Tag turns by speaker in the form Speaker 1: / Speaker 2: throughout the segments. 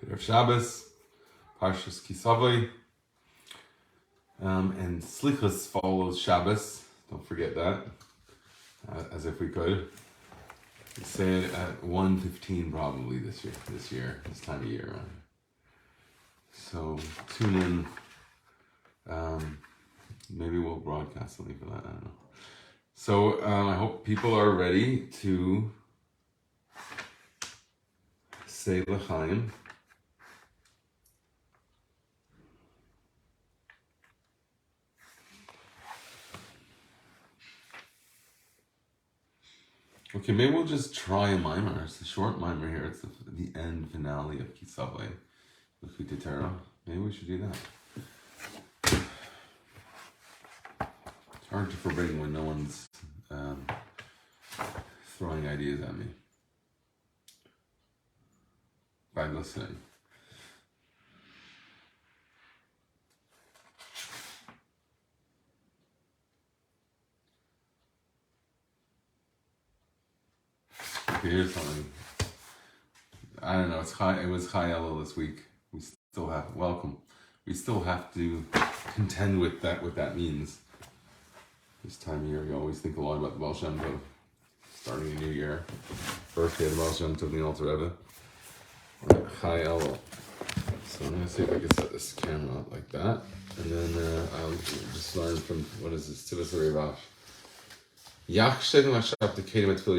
Speaker 1: Erev Shabbos, Parshas Kisavai, and Slichas follows Shabbos. Don't forget that, as if we could. We say it at 1:15 probably this time of year. So tune in. Maybe we'll broadcast something for that. I don't know. So I hope people are ready to say L'chaim. Okay, maybe we'll just try a mimer. It's a short mimer here. It's the end finale of Kisavai, L'chutitera. Maybe we should do that. It's hard to forbid when no one's throwing ideas at me by listening. Okay, here's something. I don't know. It was Chai Elul this week. We still have to contend with that. What that means. This time of year, you always think a lot about the Baal Shem Tov. Starting a new year, birthday of the Baal Shem Tov, the Alter Rebbe. Chai Elul. So I'm gonna see if I can set this camera up like that, and then I'll just learn from what is this? Tivas Revash. You're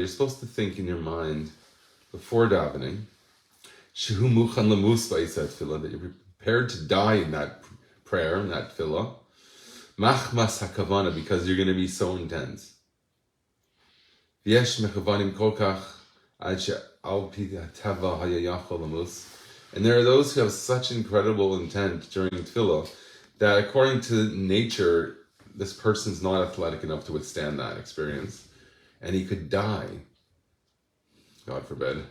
Speaker 1: supposed to think in your mind before davening that you're prepared to die in that prayer, in that tefillah, machmas hakavana, because you're going to be so intense. And there are those who have such incredible intent during tefillah that according to nature, this person's not athletic enough to withstand that experience, and he could die, God forbid.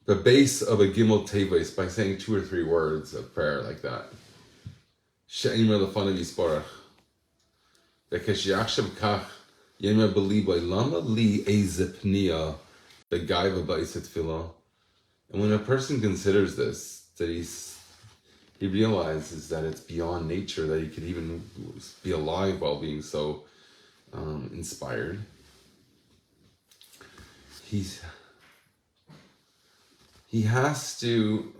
Speaker 1: The base of a gimel teves by saying 2 or 3 words of prayer like that. She'imr lefanav yisparach. V'keshiachshav kach yemer b'liboy lama li ezepnia begaiva ba'isat tefillah. And when a person considers this, that he realizes that it's beyond nature, that he could even be alive while being so inspired. He has to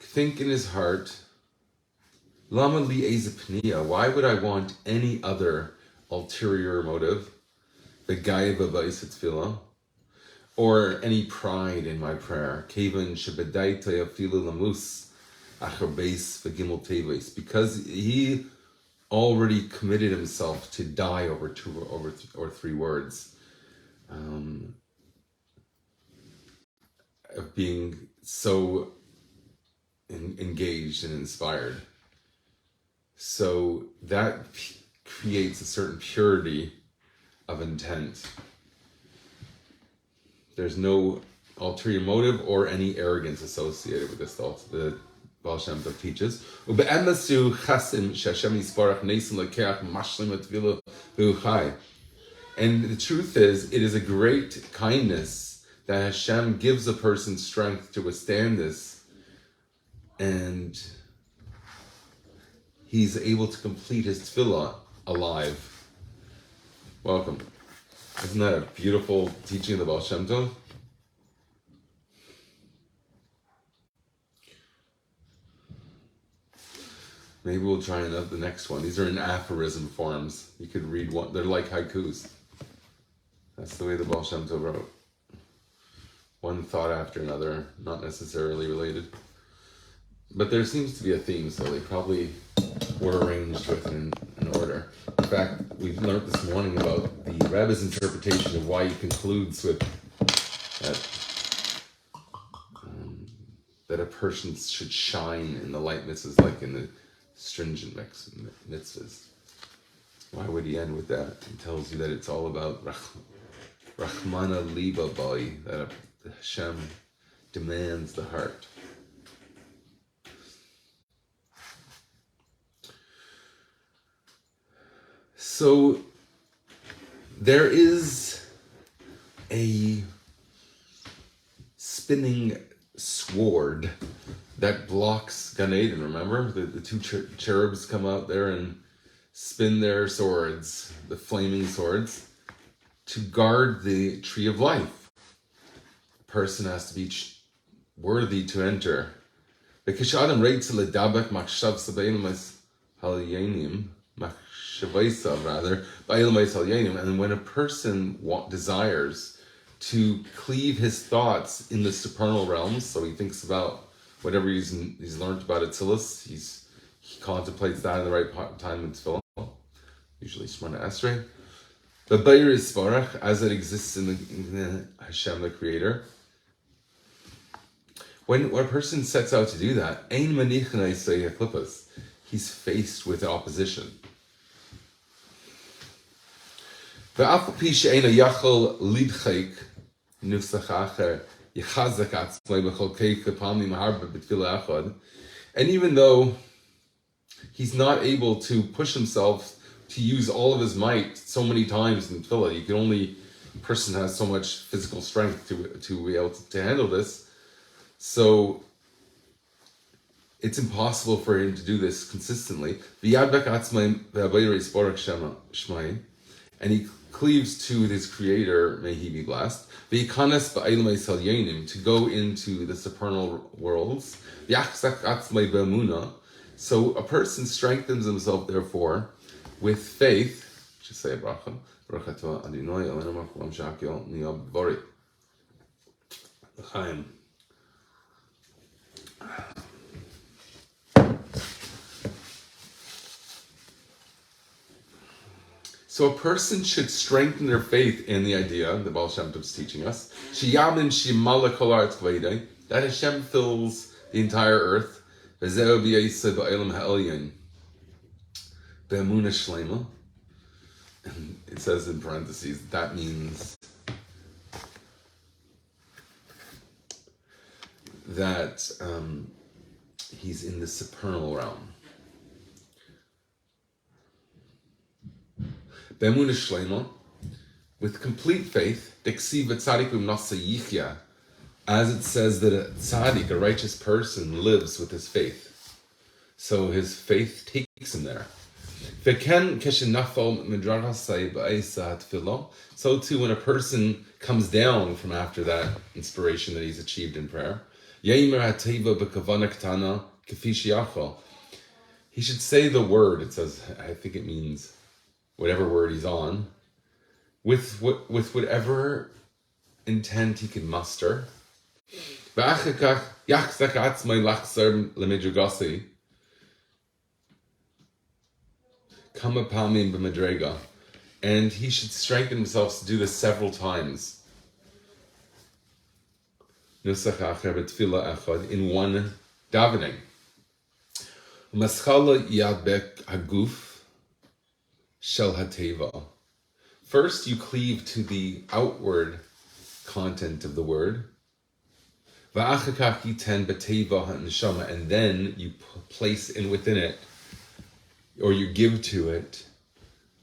Speaker 1: think in his heart, Lama li ezepnia, why would I want any other ulterior motive, the gaiva ba'isat tefillah, or any pride in my prayer, Kevan shebedaita afilu lamus achar beis v'gimel teves, because he already committed himself to die over 2 or 3 words, of being so engaged and inspired. So that creates a certain purity of intent. There's no ulterior motive or any arrogance associated with this thought. The Baal Shem Tov teaches. And the truth is, it is a great kindness that Hashem gives a person strength to withstand this, and he's able to complete his tefillah alive. Welcome. Isn't that a beautiful teaching of the Baal Shem Tov? Maybe we'll try the next one. These are in aphorism forms. You could read one. They're like haikus. That's the way the Baal Shem Tov wrote. One thought after another, not necessarily related. But there seems to be a theme, so they probably were arranged within an order. In fact, we learned this morning about the Rabbi's interpretation of why he concludes with that a person should shine in the light mitzvahs like in the stringent mitzvahs. Why would he end with that? He tells you that it's all about Rahmana Liba Bai, that Hashem demands the heart. So there is a spinning sword that blocks Gan Eden. Remember? The two cherubs come out there and spin their swords, the flaming swords, to guard the tree of life. A person has to be worthy to enter. Because Adam rates a ledabek machshav sabayilmas halyanim, machshavaisa rather, bayilmas halyanim, and when a person desires to cleave his thoughts in the supernal realms, so he thinks about whatever he's learned about Atzilus, he contemplates that in the right time in Tefillah, usually Shemona Esrei. The Beir is Baruch, as it exists in the Hashem, the Creator. When a person sets out to do that, ein manichnei say klippos, he's faced with opposition. Ve'af pi she'eina yachol lidchek nusach acher yichazak atzmai b'cholkei kapamim harba b'tfilah echad, and even though he's not able to push himself to use all of his might so many times in tefillah, person has so much physical strength to be able to handle this. So it's impossible for him to do this consistently. And he cleaves to his creator, may he be blessed, to go into the supernal worlds. So a person strengthens himself, therefore, with faith. Just say a bracha. L'chaim. So a person should strengthen their faith in the idea, the Baal Shem Tov is teaching us, that Hashem fills the entire earth, and it says in parentheses, that means that he's in the supernal realm. Be'emunah shlema, with complete faith, as it says that a tzaddik, a righteous person, lives with his faith. So his faith takes him there. So too, when a person comes down from after that inspiration that he's achieved in prayer, he should say the word, it says, I think it means whatever word he's on, with whatever intent he can muster. And he should strengthen himself to do this several times. In one davening. First, you cleave to the outward content of the word. And then you place in within it, or you give to it,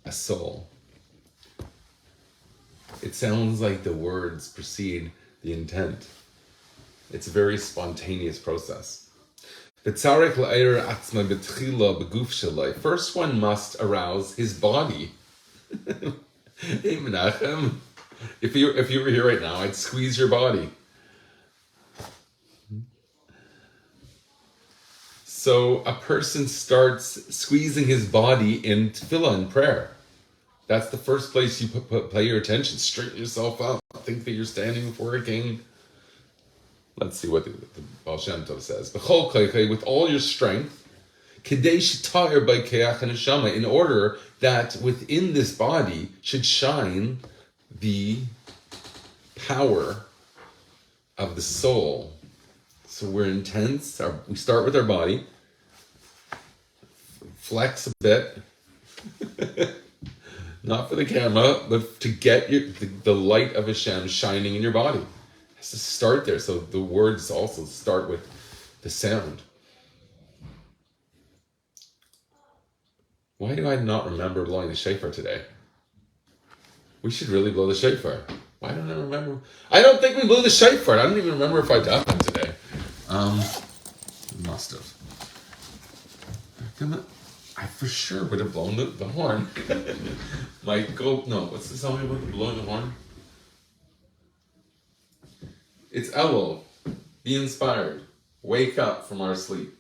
Speaker 1: a soul. It sounds like the words precede the intent. It's a very spontaneous process. First one must arouse his body. Hey Menachem, if you were here right now, I'd squeeze your body. So a person starts squeezing his body in tefillah, in prayer. That's the first place you pay your attention. Straighten yourself up. Think that you're standing before a king. Let's see what the Baal Shem Tov says. With all your strength, in order that within this body should shine the power of the soul. So we're intense. We start with our body. Flex a bit. Not for the camera, but to get the light of Hashem shining in your body. It has to start there. So the words also start with the sound. Why do I not remember blowing the shofar today? We should really blow the shofar. Why don't I remember? I don't think we blew the shofar. I don't even remember if I done one today. Must have. I for sure would have blown the horn. What's the song about the blowing the horn? It's Elul. Be inspired. Wake up from our sleep.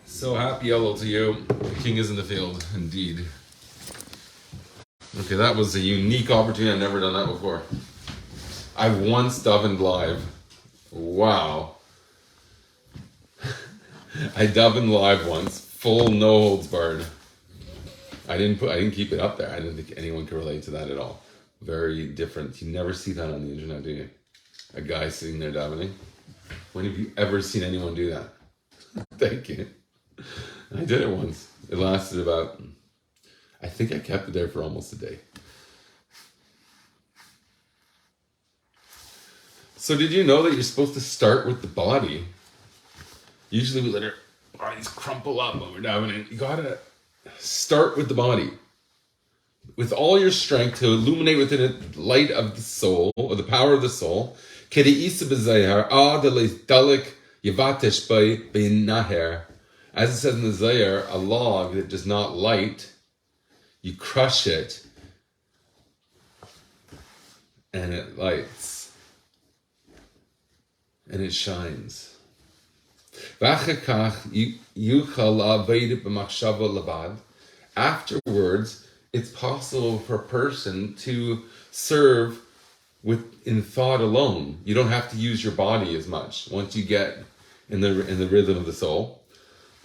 Speaker 1: So happy Elul to you. The king is in the field, indeed. Okay, that was a unique opportunity. I've never done that before. I've once davened live. Wow. I davened live once, full no holds barred. I didn't keep it up there. I didn't think anyone could relate to that at all. Very different. You never see that on the internet, do you? A guy sitting there davening. When have you ever seen anyone do that? Thank you. I did it once. It lasted about, I think I kept it there for almost a day. So did you know that you're supposed to start with the body? Usually we let our bodies crumple up when we're davening. You gotta start with the body. With all your strength to illuminate within it the light of the soul, or the power of the soul. As it says in the Zohar, a log that does not light, you crush it, and it lights, and it shines. Afterwards, it's possible for a person to serve in thought alone. You don't have to use your body as much once you get in the rhythm of the soul.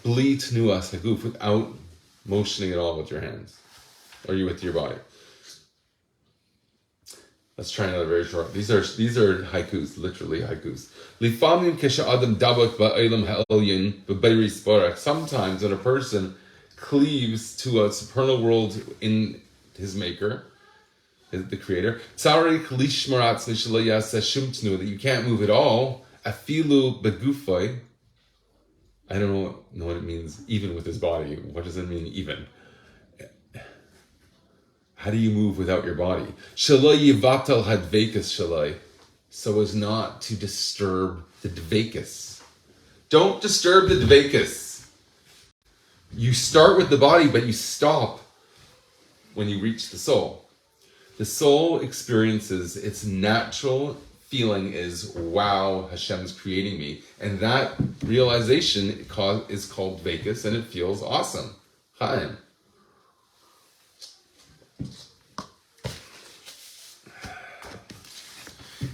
Speaker 1: Without motioning at all with your hands or with your body. Let's try another very short. These are haikus, literally haikus. Sometimes when a person cleaves to a supernal world in his maker, the creator, that you can't move at all, afilu begufay. I don't know what it means, even with his body. What does it mean, even? How do you move without your body? Shaloi yivatal hadveikus shaloi, so as not to disturb the Dveikus. Don't disturb the Dveikus. You start with the body, but you stop when you reach the soul. The soul experiences its natural feeling is, wow, Hashem's creating me. And that realization is called Dveikus, and it feels awesome. Chaim.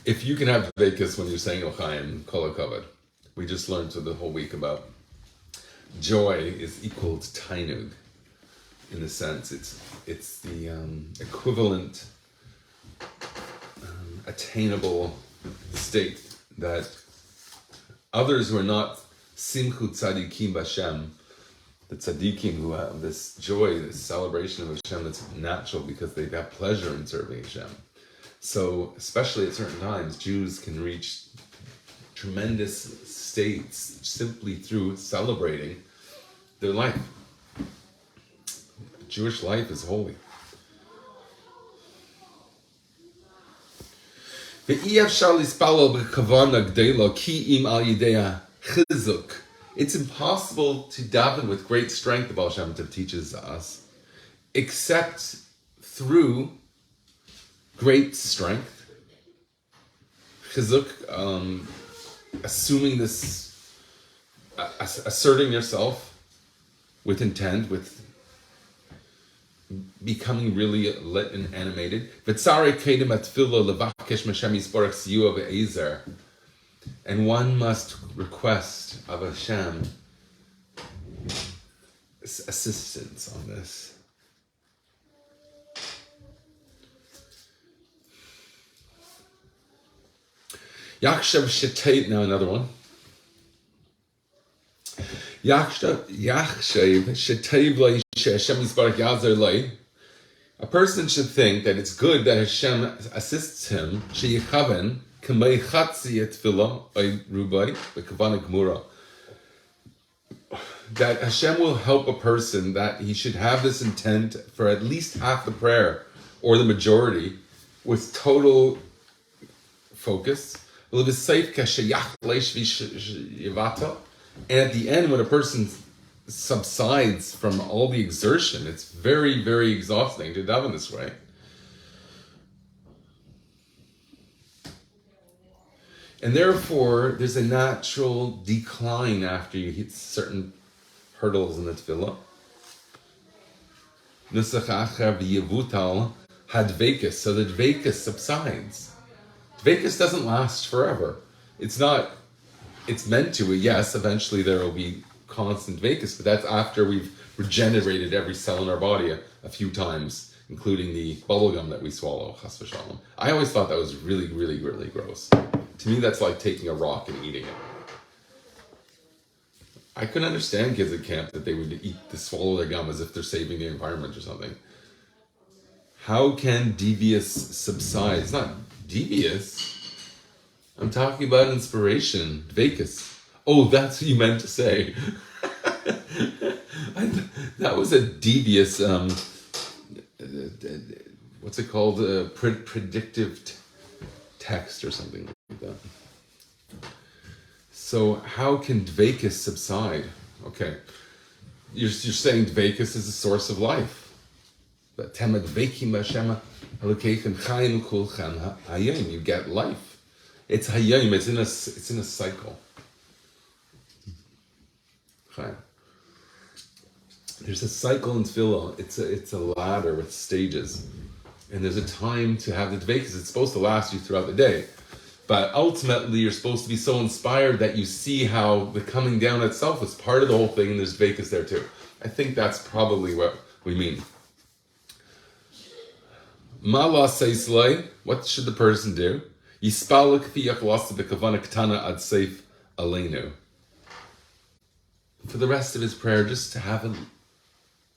Speaker 1: If you can have Dveikus when you're saying L'chaim, kol hakavod. We just learned the whole week about joy is equal to tainug. In the sense, it's the equivalent, attainable state that others who are not simchu tzadikim b'Hashem, the tzadikim who have this joy, this celebration of Hashem that's natural because they have pleasure in serving Hashem. So, especially at certain times, Jews can reach tremendous states simply through celebrating their life. Jewish life is holy. It's impossible to daven with great strength, the Baal Shem Tov teaches us, except through great strength. Chizuk, assuming this, asserting yourself with intent, with becoming really lit and animated. And one must request of Hashem assistance on this. Yakshav Shetay, now another one. Yakshav Shetay V'lai Hashem Yisbarach Yazer Lei. A person should think that it's good that Hashem assists him. Sheyichaven K'mei Chatzi Et Tefillah Oy Rubai B'Kavana Gemura. That Hashem will help a person, that he should have this intent for at least half the prayer, or the majority, with total focus. And at the end, when a person subsides from all the exertion, it's very, very exhausting to daven this way. And therefore, there's a natural decline after you hit certain hurdles in the tefillah. So the Dveikus subsides. Dveikus doesn't last forever. It's meant to, yes, eventually there will be constant Dveikus, but that's after we've regenerated every cell in our body a few times, including the bubblegum that we swallow, chas v'shalom. I always thought that was really, really, really gross. To me, that's like taking a rock and eating it. I couldn't understand kids at camp that they would swallow their gum as if they're saving the environment or something. How can devious subside? It's not devious. I'm talking about inspiration, Dveikus. Oh, that's what you meant to say. That was a devious, what's it called? Predictive text or something like that. So how can Dveikus subside? Okay, you're saying Dveikus is the source of life. You get life. It's hayim. It's in a cycle. There's a cycle in tefillah. It's a ladder with stages, and there's a time to have the Dveikus. It's supposed to last you throughout the day, but ultimately you're supposed to be so inspired that you see how the coming down itself is part of the whole thing, and there's Dveikus there too. I think that's probably what we mean. Mala Seislei, what should the person do? Yispaluk fiyach bekavana ktana ad seif aleinu. For the rest of his prayer, just to have a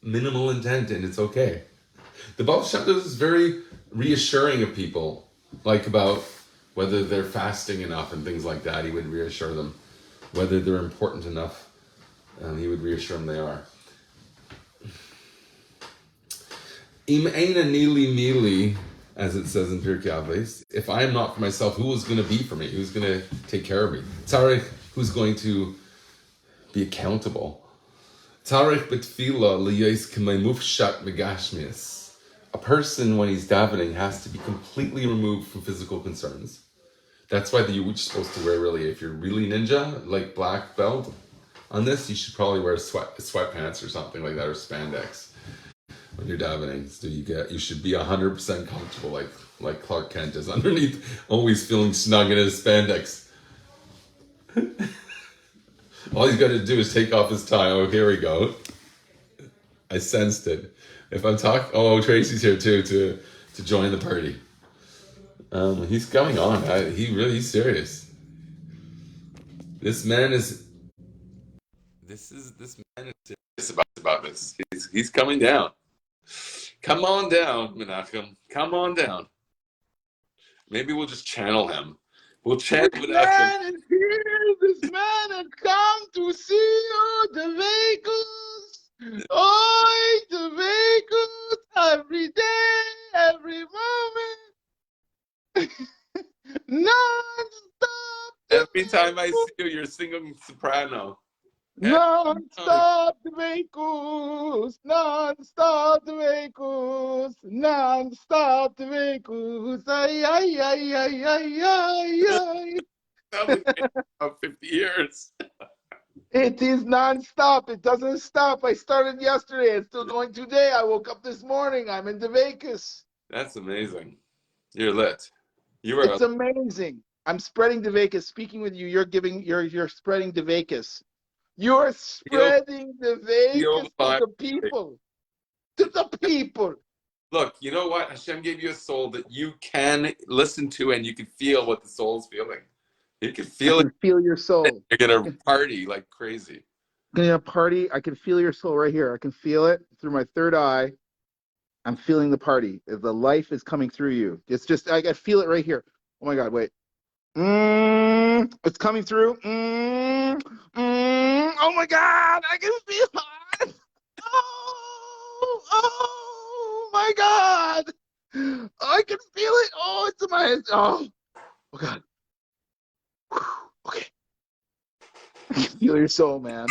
Speaker 1: minimal intent, and it's okay. The Baal Shem Tov is very reassuring of people, like about whether they're fasting enough and things like that. He would reassure them. Whether they're important enough, he would reassure them they are. Im eina nili mili, as it says in Pirkei Avos, if I am not for myself, who is going to be for me? Who's going to take care of me? Tzarech, who's going to be accountable? Tzarech b'tfila liyos k'may mufshat megashmias. A person, when he's davening, has to be completely removed from physical concerns. That's why the you're supposed to wear, really, if you're really ninja, like black belt on this, you should probably wear sweatpants or something like that, or spandex when you're davening. So you should be 100% comfortable, like Clark Kent is underneath, always feeling snug in his spandex. All he's got to do is take off his tie. Oh, here we go. I sensed it. If I'm talking, Tracy's here too to join the party. He's coming on. He's serious. This man is serious about this. He's coming down. Come on down, Menachem. Come on down. Maybe we'll just channel him. We'll chant Menachem.
Speaker 2: This man is here. This man has come to see you, Dveikus. Oh, Dveikus, every day, every moment, non-stop.
Speaker 1: Every time I see you, you're singing soprano.
Speaker 2: Non-stop Dveikus, non-stop Dveikus, non-stop Dveikus. Ay, ay, ay, ay, ay, ay, ay.
Speaker 1: That was about 50 years.
Speaker 2: It is non-stop. It doesn't stop. I started yesterday. It's still going today. I woke up this morning. I'm in Dveikus.
Speaker 1: That's amazing. You're lit. You are.
Speaker 2: It's amazing. I'm spreading Dveikus. Speaking with you, you're spreading Dveikus. You're spreading Dveikus to the people. To the people.
Speaker 1: Look, you know what? Hashem gave you a soul that you can listen to and you can feel what the soul's feeling. You can feel it.
Speaker 2: Feel your soul.
Speaker 1: You're going to party like crazy.
Speaker 2: Gonna party. I can feel your soul right here. I can feel it through my third eye. I'm feeling the party. The life is coming through you. It's just, I can feel it right here. Oh my God, wait. It's coming through. Oh my God, I can feel it. Oh my God. I can feel it. Oh, it's in my hands. Oh God. Okay. I can feel your soul, man.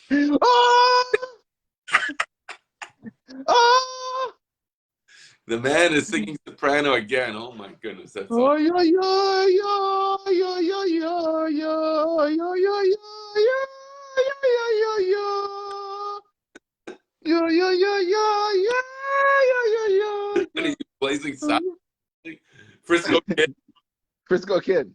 Speaker 2: Oh! Oh!
Speaker 1: The man is singing soprano again. Oh my goodness, that's
Speaker 2: Oh yeah yeah yeah yeah yeah yeah yeah yeah yeah yeah yeah yeah yeah yeah.
Speaker 1: blazing sound. Frisco Kid.
Speaker 2: Frisco Kid.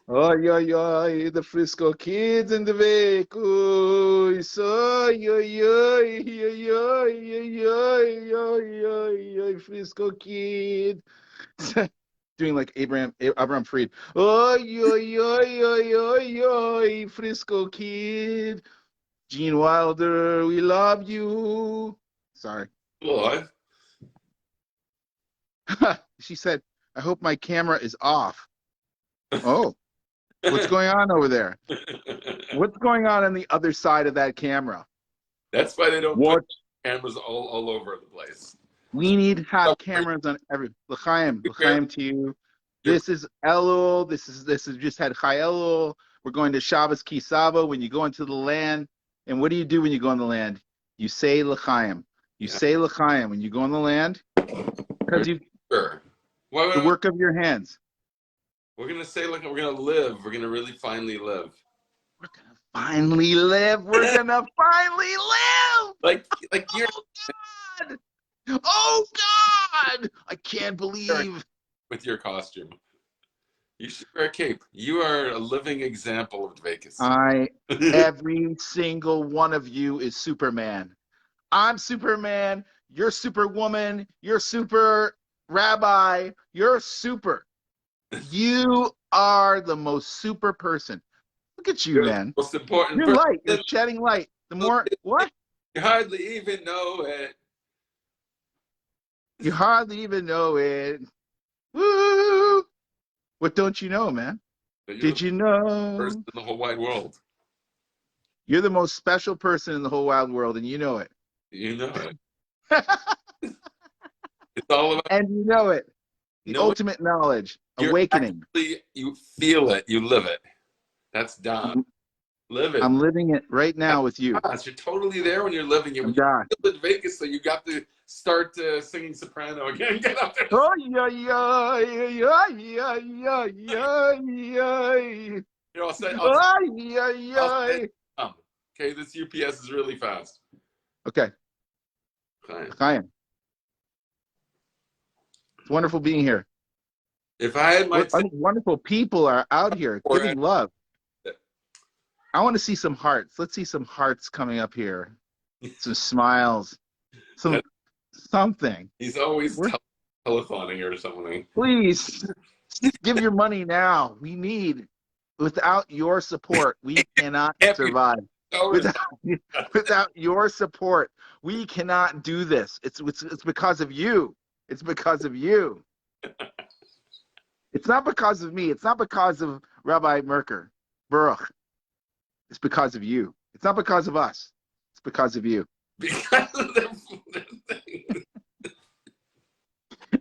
Speaker 2: Oh yeah yeah, the Frisco Kids and the Dveikus. Oh yeah yeah yeah yeah yeah yeah yeah, Frisco Kid. Doing like Abraham Fried. Oh yeah yeah yeah yeah yeah, Frisco Kid. Gene Wilder, we love you. Sorry.
Speaker 1: What?
Speaker 2: She said, I hope my camera is off. Oh. What's going on over there? What's going on the other side of that camera?
Speaker 1: That's why they don't put cameras all over the place.
Speaker 2: We need to have cameras on every. L'chaim to you. This is Elul. This is just had Chai Elul. We're going to Shabbos Kisava when you go into the land. And what do you do when you go in the land? You say L'chaim. You say L'chaim when you go in the land because you the work of your hands.
Speaker 1: We're going to say, look, we're going to live. We're going to really finally live.
Speaker 2: We're going to finally live. We're going to finally live.
Speaker 1: Like you're...
Speaker 2: God. Oh, God. I can't believe.
Speaker 1: With your costume. You should wear a cape. You are a living example of Dveikus.
Speaker 2: Every single one of you is Superman. I'm Superman. You're Superwoman. You're Super Rabbi. You're super. You are the most super person. Look at you, man.
Speaker 1: Most important.
Speaker 2: You're light. You're shedding light. The more what?
Speaker 1: You hardly even know it.
Speaker 2: You hardly even know it. Woo! What don't you know, man? Did you know?
Speaker 1: Person in the whole wide world.
Speaker 2: You're the most special person in the whole wide world, and you know it.
Speaker 1: You know it. It's all about.
Speaker 2: And you know it. The ultimate knowledge. Awakening.
Speaker 1: You feel it. You live it. That's done. Live it.
Speaker 2: I'm living it right now with you.
Speaker 1: You're totally there when you're living it. When you live in Vegas, so you got to start singing soprano again. Get up there.
Speaker 2: Oh yeah yeah yeah yeah yeah yeah yeah.
Speaker 1: Here, I'll say.
Speaker 2: Oh yeah yeah.
Speaker 1: Okay, this UPS is really fast.
Speaker 2: Okay. Chaim. It's wonderful being here.
Speaker 1: If I had my
Speaker 2: wonderful people are out here giving love. I want to see some hearts. Let's see some hearts coming up here. Some smiles. Something.
Speaker 1: He's always telephoning or something.
Speaker 2: Please give your money now. We need. Without your support, we cannot survive. Without your support, we cannot do this. It's because of you. It's because of you. It's not because of me. It's not because of Rabbi Merkur, Boruch. It's because of you. It's not because of us. It's because of you.
Speaker 1: Because of the thing.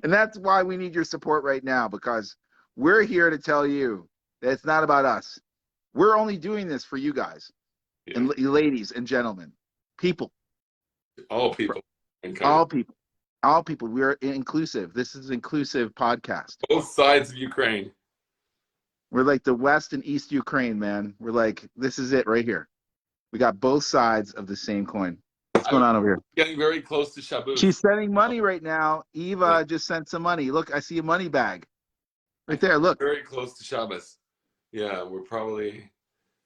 Speaker 2: And that's why we need your support right now, because we're here to tell you that it's not about us. We're only doing this for you guys, and ladies and gentlemen, people.
Speaker 1: All people.
Speaker 2: All people. All people. We're inclusive. This is an inclusive podcast.
Speaker 1: Both sides of Ukraine.
Speaker 2: We're like the West and East Ukraine, man. We're like, this is it right here. We got both sides of the same coin. What's going on over here?
Speaker 1: Getting very close to Shabbos.
Speaker 2: She's sending money right now. Eva just sent some money. Look, I see a money bag. Right there, look.
Speaker 1: Very close to Shabbos. Yeah, we're probably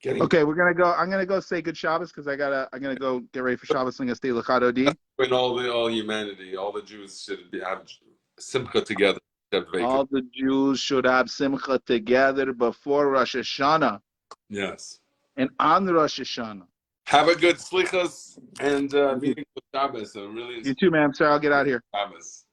Speaker 1: getting...
Speaker 2: Okay, we're gonna go. I'm gonna go say good Shabbos because I'm gonna go get ready for Shabbos. I'm gonna stay L'chad Odi.
Speaker 1: When all humanity, all the Jews should have simcha together.
Speaker 2: All the Jews should have simcha together before Rosh Hashanah.
Speaker 1: Yes.
Speaker 2: And on Rosh Hashanah.
Speaker 1: Have a good slichas and meeting with Shabbos. So really,
Speaker 2: you too, ma'am. Sorry, I'll get out of here.
Speaker 1: Shabbos.